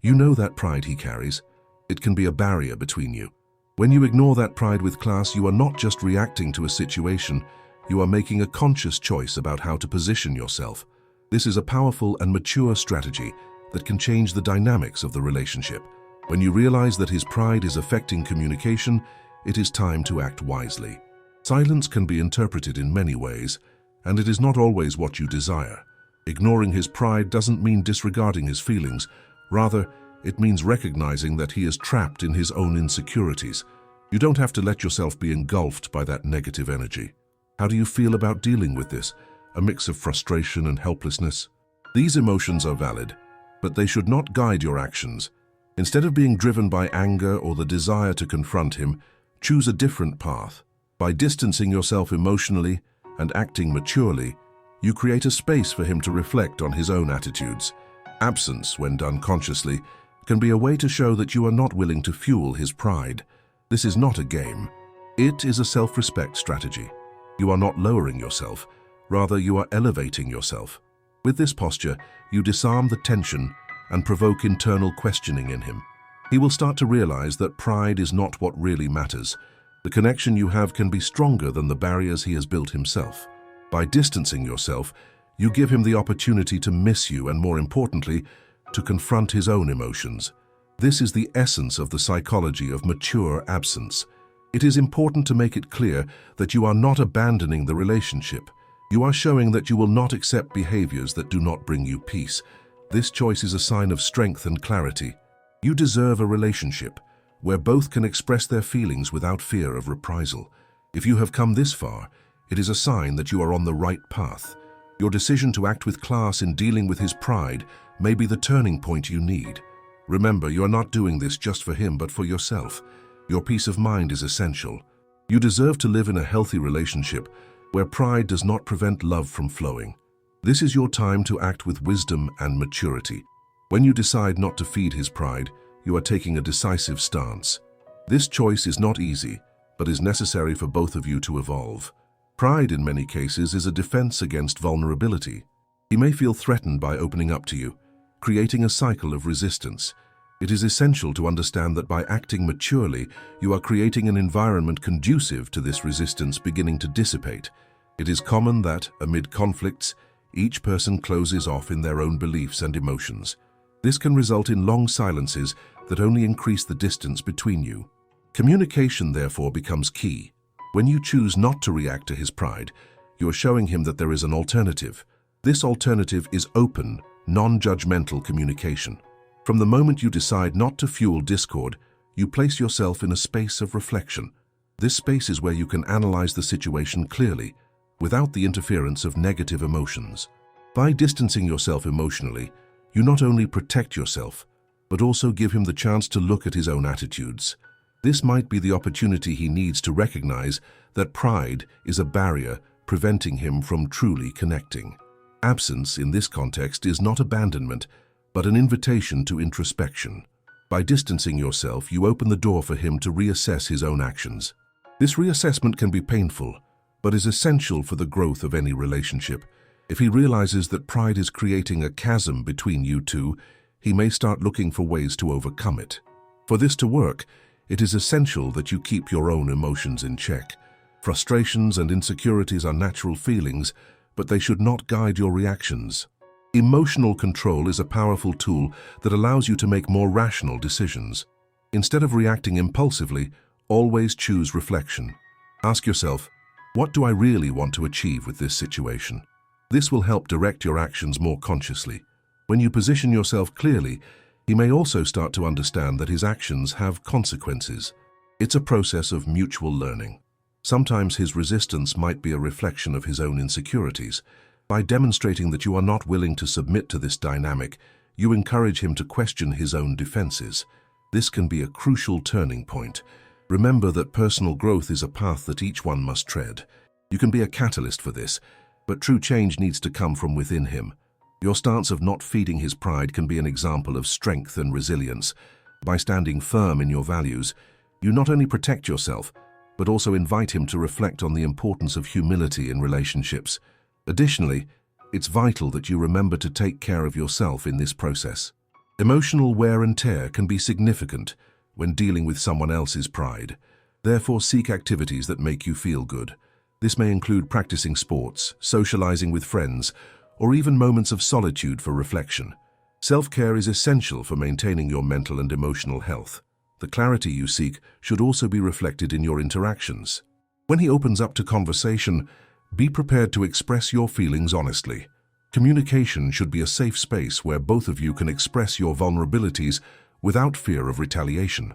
You know that pride he carries. It can be a barrier between you. When you ignore that pride with class, you are not just reacting to a situation, you are making a conscious choice about how to position yourself. This is a powerful and mature strategy that can change the dynamics of the relationship. When you realize that his pride is affecting communication, it is time to act wisely. Silence can be interpreted in many ways, and it is not always what you desire. Ignoring his pride doesn't mean disregarding his feelings. Rather, it means recognizing that he is trapped in his own insecurities. You don't have to let yourself be engulfed by that negative energy. How do you feel about dealing with this? A mix of frustration and helplessness? These emotions are valid, but they should not guide your actions. Instead of being driven by anger or the desire to confront him, choose a different path. By distancing yourself emotionally and acting maturely, you create a space for him to reflect on his own attitudes. Absence, when done consciously, can be a way to show that you are not willing to fuel his pride. This is not a game. It is a self-respect strategy. You are not lowering yourself, rather you are elevating yourself. With this posture, you disarm the tension and provoke internal questioning in him. He will start to realize that pride is not what really matters. The connection you have can be stronger than the barriers he has built himself. By distancing yourself, you give him the opportunity to miss you and, more importantly, to confront his own emotions. This is the essence of the psychology of mature absence. It is important to make it clear that you are not abandoning the relationship. You are showing that you will not accept behaviors that do not bring you peace. This choice is a sign of strength and clarity. You deserve a relationship where both can express their feelings without fear of reprisal. If you have come this far, it is a sign that you are on the right path. Your decision to act with class in dealing with his pride may be the turning point you need. Remember, you are not doing this just for him, but for yourself. Your peace of mind is essential. You deserve to live in a healthy relationship where pride does not prevent love from flowing. This is your time to act with wisdom and maturity. When you decide not to feed his pride, you are taking a decisive stance. This choice is not easy, but is necessary for both of you to evolve. Pride, in many cases, is a defense against vulnerability. He may feel threatened by opening up to you, creating a cycle of resistance. It is essential to understand that by acting maturely, you are creating an environment conducive to this resistance beginning to dissipate. It is common that, amid conflicts, each person closes off in their own beliefs and emotions. This can result in long silences that only increase the distance between you. Communication, therefore, becomes key. When you choose not to react to his pride, you are showing him that there is an alternative. This alternative is open, non-judgmental communication. From the moment you decide not to fuel discord, you place yourself in a space of reflection. This space is where you can analyze the situation clearly, without the interference of negative emotions. By distancing yourself emotionally, you not only protect yourself, but also give him the chance to look at his own attitudes. This might be the opportunity he needs to recognize that pride is a barrier preventing him from truly connecting. Absence, in this context, is not abandonment, but an invitation to introspection. By distancing yourself, you open the door for him to reassess his own actions. This reassessment can be painful, but is essential for the growth of any relationship. If he realizes that pride is creating a chasm between you two, he may start looking for ways to overcome it. For this to work, it is essential that you keep your own emotions in check. Frustrations and insecurities are natural feelings, but they should not guide your reactions. Emotional control is a powerful tool that allows you to make more rational decisions. Instead of reacting impulsively, always choose reflection. Ask yourself, what do I really want to achieve with this situation? This will help direct your actions more consciously. When you position yourself clearly, he may also start to understand that his actions have consequences. It's a process of mutual learning. Sometimes his resistance might be a reflection of his own insecurities. By demonstrating that you are not willing to submit to this dynamic, you encourage him to question his own defenses. This can be a crucial turning point. Remember that personal growth is a path that each one must tread. You can be a catalyst for this, but true change needs to come from within him. Your stance of not feeding his pride can be an example of strength and resilience. By standing firm in your values, you not only protect yourself, but also invite him to reflect on the importance of humility in relationships. Additionally, it's vital that you remember to take care of yourself in this process. Emotional wear and tear can be significant when dealing with someone else's pride. Therefore, seek activities that make you feel good. This may include practicing sports, socializing with friends, or even moments of solitude for reflection. Self-care is essential for maintaining your mental and emotional health. The clarity you seek should also be reflected in your interactions. When he opens up to conversation, be prepared to express your feelings honestly. Communication should be a safe space where both of you can express your vulnerabilities without fear of retaliation.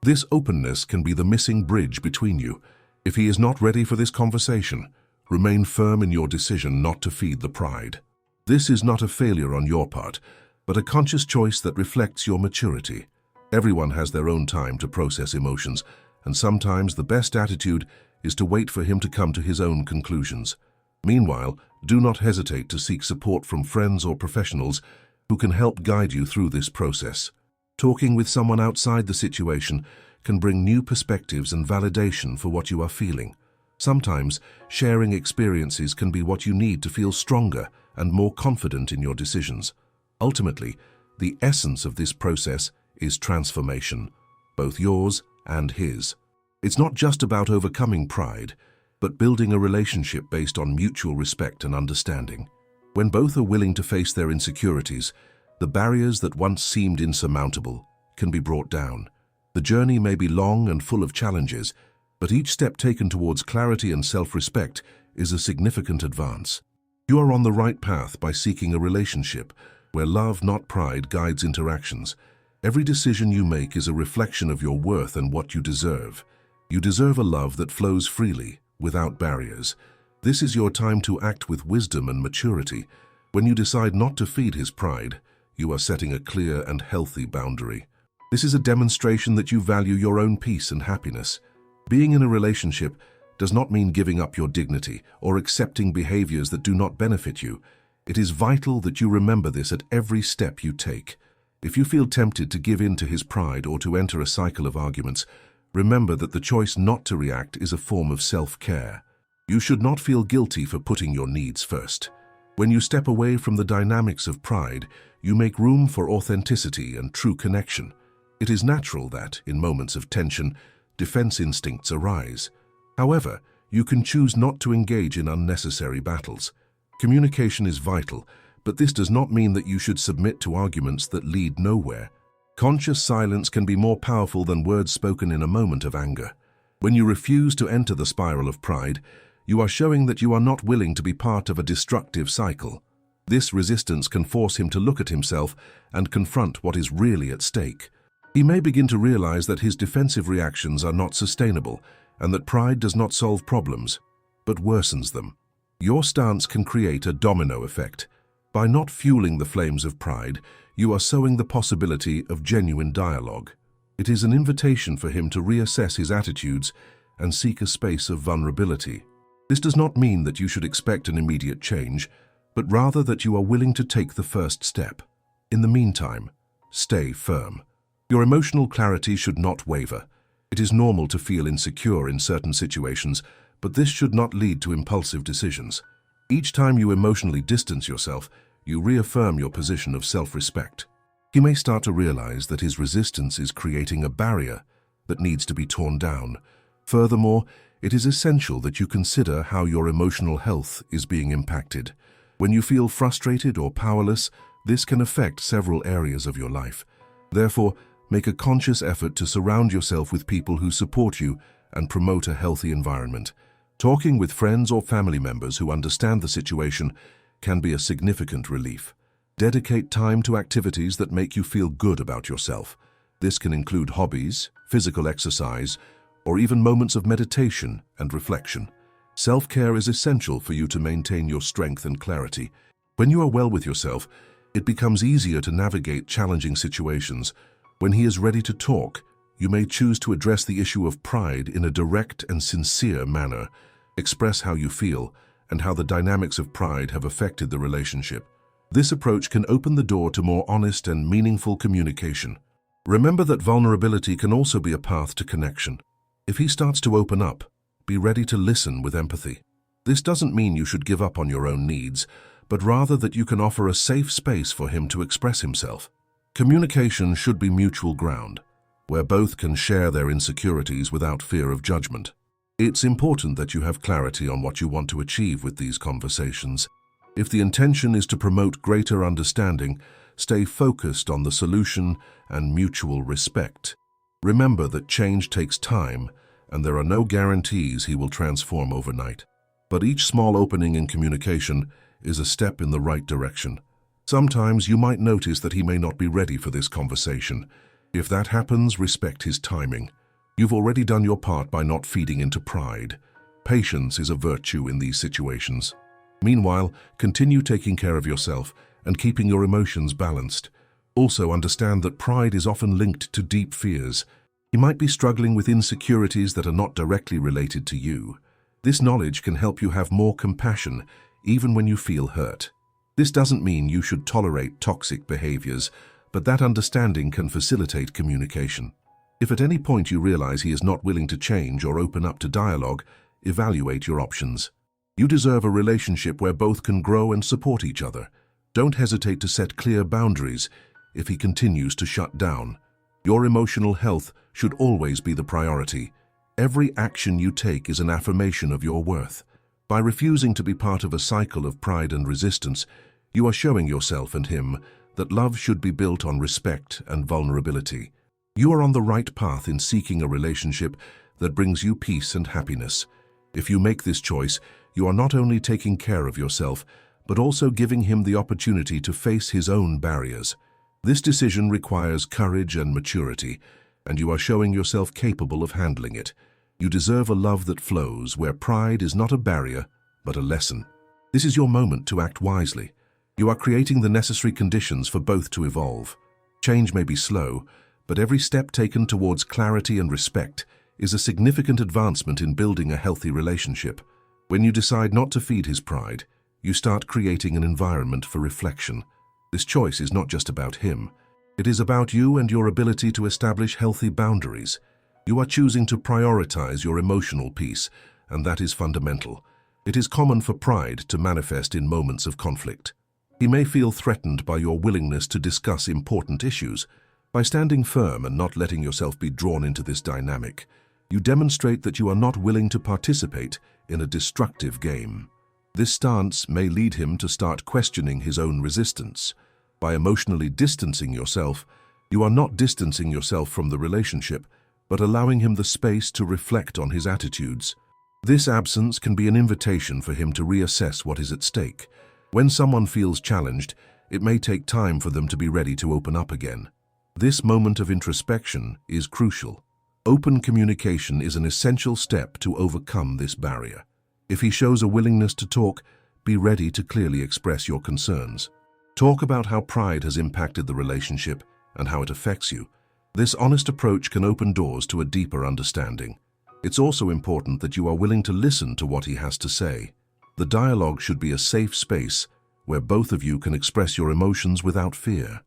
This openness can be the missing bridge between you. If he is not ready for this conversation, remain firm in your decision not to feed the pride. This is not a failure on your part, but a conscious choice that reflects your maturity. Everyone has their own time to process emotions, and sometimes the best attitude is to wait for him to come to his own conclusions. Meanwhile, do not hesitate to seek support from friends or professionals who can help guide you through this process. Talking with someone outside the situation can bring new perspectives and validation for what you are feeling. Sometimes, sharing experiences can be what you need to feel stronger and more confident in your decisions. Ultimately, the essence of this process is transformation, both yours and his. It's not just about overcoming pride, but building a relationship based on mutual respect and understanding. When both are willing to face their insecurities, the barriers that once seemed insurmountable can be brought down. The journey may be long and full of challenges, but each step taken towards clarity and self-respect is a significant advance. You are on the right path by seeking a relationship where love, not pride, guides interactions. Every decision you make is a reflection of your worth and what you deserve. You deserve a love that flows freely, without barriers. This is your time to act with wisdom and maturity. When you decide not to feed his pride, you are setting a clear and healthy boundary. This is a demonstration that you value your own peace and happiness. Being in a relationship does not mean giving up your dignity or accepting behaviors that do not benefit you. It is vital that you remember this at every step you take. If you feel tempted to give in to his pride or to enter a cycle of arguments, remember that the choice not to react is a form of self-care. You should not feel guilty for putting your needs first. When you step away from the dynamics of pride, you make room for authenticity and true connection. It is natural that, in moments of tension, defense instincts arise. However, you can choose not to engage in unnecessary battles. Communication is vital, but this does not mean that you should submit to arguments that lead nowhere. Conscious silence can be more powerful than words spoken in a moment of anger. When you refuse to enter the spiral of pride, you are showing that you are not willing to be part of a destructive cycle. This resistance can force him to look at himself and confront what is really at stake. He may begin to realize that his defensive reactions are not sustainable and that pride does not solve problems, but worsens them. Your stance can create a domino effect. By not fueling the flames of pride, you are sowing the possibility of genuine dialogue. It is an invitation for him to reassess his attitudes and seek a space of vulnerability. This does not mean that you should expect an immediate change, but rather that you are willing to take the first step. In the meantime, stay firm. Your emotional clarity should not waver. It is normal to feel insecure in certain situations, but this should not lead to impulsive decisions. Each time you emotionally distance yourself, you reaffirm your position of self-respect. He may start to realize that his resistance is creating a barrier that needs to be torn down. Furthermore, it is essential that you consider how your emotional health is being impacted. When you feel frustrated or powerless, this can affect several areas of your life. Therefore, make a conscious effort to surround yourself with people who support you and promote a healthy environment. Talking with friends or family members who understand the situation can be a significant relief. Dedicate time to activities that make you feel good about yourself. This can include hobbies, physical exercise, or even moments of meditation and reflection. Self-care is essential for you to maintain your strength and clarity. When you are well with yourself, it becomes easier to navigate challenging situations. When he is ready to talk, you may choose to address the issue of pride in a direct and sincere manner. Express how you feel and how the dynamics of pride have affected the relationship. This approach can open the door to more honest and meaningful communication. Remember that vulnerability can also be a path to connection. If he starts to open up, be ready to listen with empathy. This doesn't mean you should give up on your own needs, but rather that you can offer a safe space for him to express himself. Communication should be mutual ground, where both can share their insecurities without fear of judgment. It's important that you have clarity on what you want to achieve with these conversations. If the intention is to promote greater understanding, stay focused on the solution and mutual respect. Remember that change takes time, and there are no guarantees he will transform overnight. But each small opening in communication is a step in the right direction. Sometimes you might notice that he may not be ready for this conversation. If that happens, respect his timing. You've already done your part by not feeding into pride. Patience is a virtue in these situations. Meanwhile, continue taking care of yourself and keeping your emotions balanced. Also understand that pride is often linked to deep fears. He might be struggling with insecurities that are not directly related to you. This knowledge can help you have more compassion, even when you feel hurt. This doesn't mean you should tolerate toxic behaviors, but that understanding can facilitate communication. If at any point you realize he is not willing to change or open up to dialogue, evaluate your options. You deserve a relationship where both can grow and support each other. Don't hesitate to set clear boundaries if he continues to shut down. Your emotional health should always be the priority. Every action you take is an affirmation of your worth. By refusing to be part of a cycle of pride and resistance, you are showing yourself and him that love should be built on respect and vulnerability. You are on the right path in seeking a relationship that brings you peace and happiness. If you make this choice, you are not only taking care of yourself, but also giving him the opportunity to face his own barriers. This decision requires courage and maturity, and you are showing yourself capable of handling it. You deserve a love that flows, where pride is not a barrier, but a lesson. This is your moment to act wisely. You are creating the necessary conditions for both to evolve. Change may be slow, but every step taken towards clarity and respect is a significant advancement in building a healthy relationship. When you decide not to feed his pride, you start creating an environment for reflection. This choice is not just about him. It is about you and your ability to establish healthy boundaries. You are choosing to prioritize your emotional peace, and that is fundamental. It is common for pride to manifest in moments of conflict. He may feel threatened by your willingness to discuss important issues. By standing firm and not letting yourself be drawn into this dynamic, you demonstrate that you are not willing to participate in a destructive game. This stance may lead him to start questioning his own resistance. By emotionally distancing yourself, you are not distancing yourself from the relationship, but allowing him the space to reflect on his attitudes. This absence can be an invitation for him to reassess what is at stake. When someone feels challenged, it may take time for them to be ready to open up again. This moment of introspection is crucial. Open communication is an essential step to overcome this barrier. If he shows a willingness to talk, be ready to clearly express your concerns. Talk about how pride has impacted the relationship and how it affects you. This honest approach can open doors to a deeper understanding. It's also important that you are willing to listen to what he has to say. The dialogue should be a safe space where both of you can express your emotions without fear.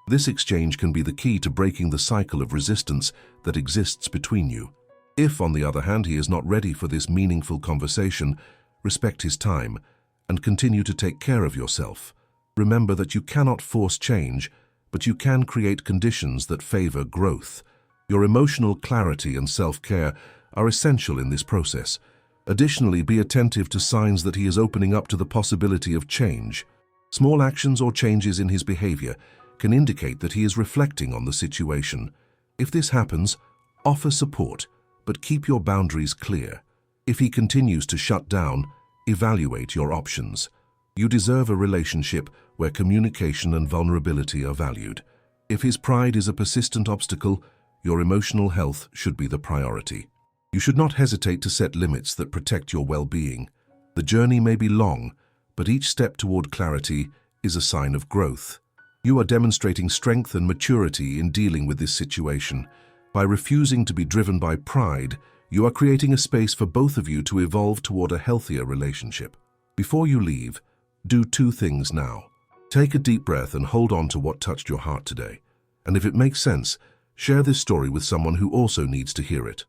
This exchange can be the key to breaking the cycle of resistance that exists between you. If, on the other hand, he is not ready for this meaningful conversation, respect his time and continue to take care of yourself. Remember that you cannot force change, but you can create conditions that favor growth. Your emotional clarity and self-care are essential in this process. Additionally, be attentive to signs that he is opening up to the possibility of change. Small actions or changes in his behavior can indicate that he is reflecting on the situation. If this happens, offer support, but keep your boundaries clear. If he continues to shut down, evaluate your options. You deserve a relationship where communication and vulnerability are valued. If his pride is a persistent obstacle, your emotional health should be the priority. You should not hesitate to set limits that protect your well-being. The journey may be long, but each step toward clarity is a sign of growth. You are demonstrating strength and maturity in dealing with this situation. By refusing to be driven by pride, you are creating a space for both of you to evolve toward a healthier relationship. Before you leave, do two things now. Take a deep breath and hold on to what touched your heart today. And if it makes sense, share this story with someone who also needs to hear it.